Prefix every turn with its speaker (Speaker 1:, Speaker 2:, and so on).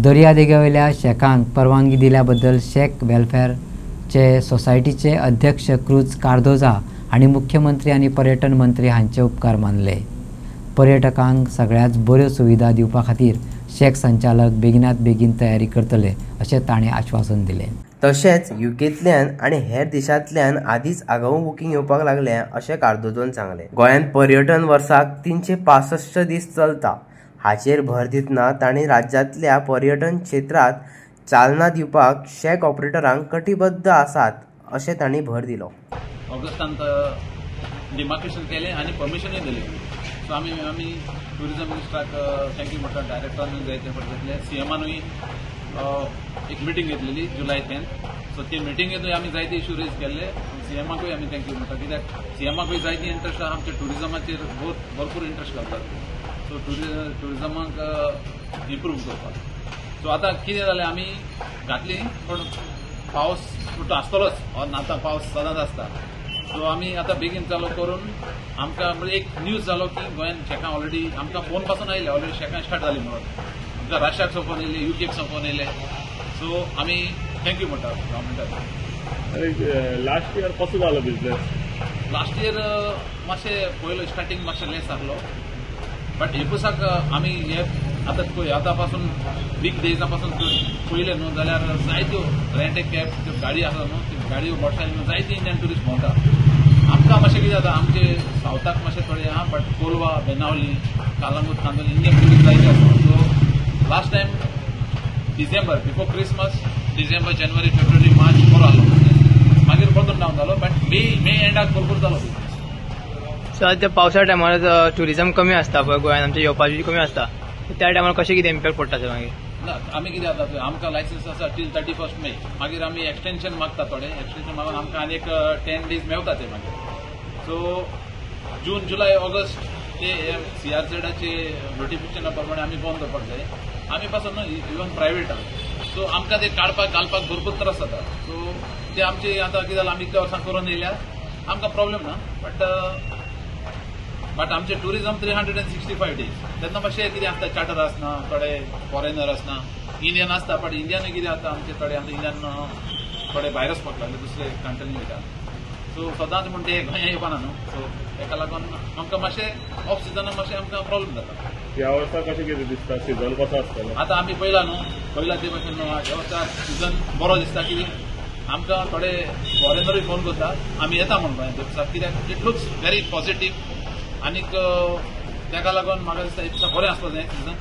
Speaker 1: दर्या देगेवयल्या शेकांक परवानगी दिल्याबद्दल शेक वेलफेअरचे सोसायटीचे अध्यक्ष क्रूज कार्दोजा हांणी मुख्यमंत्री आनी पर्यटन मंत्री हांचे उपकार मानले। पर्यटकांक सगळ्याच बऱ्यो सुविधा दिवपा खातीर शेक संचालक बेगिनात बेगीन तयारी करतले अशें ताणें आश्वासन दिलें।
Speaker 2: तशेंच यूकेंतल्यान आनी हेर देशांतल्यान आदींच आगाऊ बुकींग येवपाक लागले अशें कार्दोजोन सांगलें। गोंयांत पर्यटन वर्साक 365 दीस चलता हाचेर भर दितना तांणी राज्यांतल्या पर्यटन क्षेत्रात चालना दिवपाक शेक ऑपरेटरांक कटिबद्ध आसात अशें तांणी भर दिलो।
Speaker 3: ऑगस्टांत डिमार्केशन केलें आनी परमिशनूय दिलें। सो आमी ट्युरिजम मिनिस्टराक थँक्यू म्हणटा, डायरेक्टरानूय जायते फावटी घेतले, सीएमानूय एक मिटींग घेतलेली जुलय 10th। सो ती मिटींगेंतूय आमी जायते इश्यू रेज केल्ले। सीएमाकूय आमी थँक्यू म्हणटा, कित्याक सीएमाकूय जायती इंट्रस्ट आहा आमच्या ट्युरिजमाचेर भरपूर इंट्रस्ट घालतात। सो ट्युरिजमाक इम्प्रूव करपाक। सो आतां कितें जालें, आमी घातली पूण पावस फुटो आसतलोच, आतां पावस सदांच आसता। सो आमी आतां बेगीन चालू करून आमकां एक न्यूज जालो की गोंयांत शेकां ऑलरेडी आमकां फोन पासून आयले, ऑलरेडी शेकां स्टार्ट जाली म्हणून। आमकां रशियाक सोंपोवन येयले, यूकेक सोंपोवन येयले। सो आमी थँक्यू म्हणटा गव्हर्मेंटाक।
Speaker 4: लास्ट इयर कसो जालो बिजनेस?
Speaker 3: लास्ट इयर मातशें पयलो स्टार्टींग मातशें लेस जालो, बट एकुसाक आमी हे आतां पळय आतां पासून बीग डेजा पासून पयले न्हू जाल्यार जायत्यो रेंट ए कॅब त्यो गाडी आसा न्हू, त्यो गाडयो मोटरसायकल जायती इंडियन ट्युरिस्ट भोंवता। आमकां मातशें कितें जाता, आमचे सावथाक मातशें थोडे आहा, but Colva, Benaulim, Calangute, Candolim Indian tourist जायते आसा। So last time December before Christmas, December, जानेवारी, फेब्रुवारी, मार्च बरो जालो, मागीर परतून डावन जालो, बट मे एंडाक भरपूर जालो बिजनेस।
Speaker 5: सो त्या पावसा टायमार ट्युरिजम कमी आसता पळय गोंयांत, आमच्या येवपाची कमी आसता, त्या टायमार कशें कितें इम्पॅक्ट पडटा सर मागीर?
Speaker 3: ना आमी कितें जाता पळय, आमकां लायसन्स आसा टील 31 मे, मागीर आमी एक्सटेंशन मागता, थोडे एक्सटेंशन मागून आमकां आनी एक 10 days मेळटा ते मागीर। सो जून, जुलय, ऑगस्ट ते CRZचे नोटिफिकेशना प्रमाणे आमी बंद करपाक जाय। आमी पासून इवन प्रायवेट आहा, सो आमकां ते काडपाक घालपाक भरपूर त्रास जाता। सो ते आमचे आतां कितें जालां, आमी इतल्या वर्सां करून येयल्यार आमकां प्रॉब्लेम ना, बट आमचे टुरिजम 365 days तेन्ना मातशें कितें आसता, चार्टर आसना, थोडे फॉरेनर आसना, इंडियन आसता, बट इंडियानूय कितें जाता, आमचे थोडे आतां इंडियन थोडे भायरच पडटा दुसरे कंट्रीनी वयता। सो सदांच म्हण ते गोंया येवपाना न्हू, सो ताका लागून आमकां मातशें ऑफ सिजनाक मातशें आमकां प्रॉब्लेम जाता।
Speaker 4: ह्या वर्सा कशें कितें दिसता, सिजन कसो आसतलो?
Speaker 3: आतां आमी पयला न्हू, पयला ते भशेन न्हू, ह्या वर्सा सिजन बरो दिसता, कित्याक आमकां थोडे फॉरेनरूय फोन करता आमी येता म्हूण गोंयांत दिवसा, कित्याक इट लुक्स व्हेरी पॉझिटीव। आनीक ताका लागून म्हाका दिसता बरें आसतलें सिजन।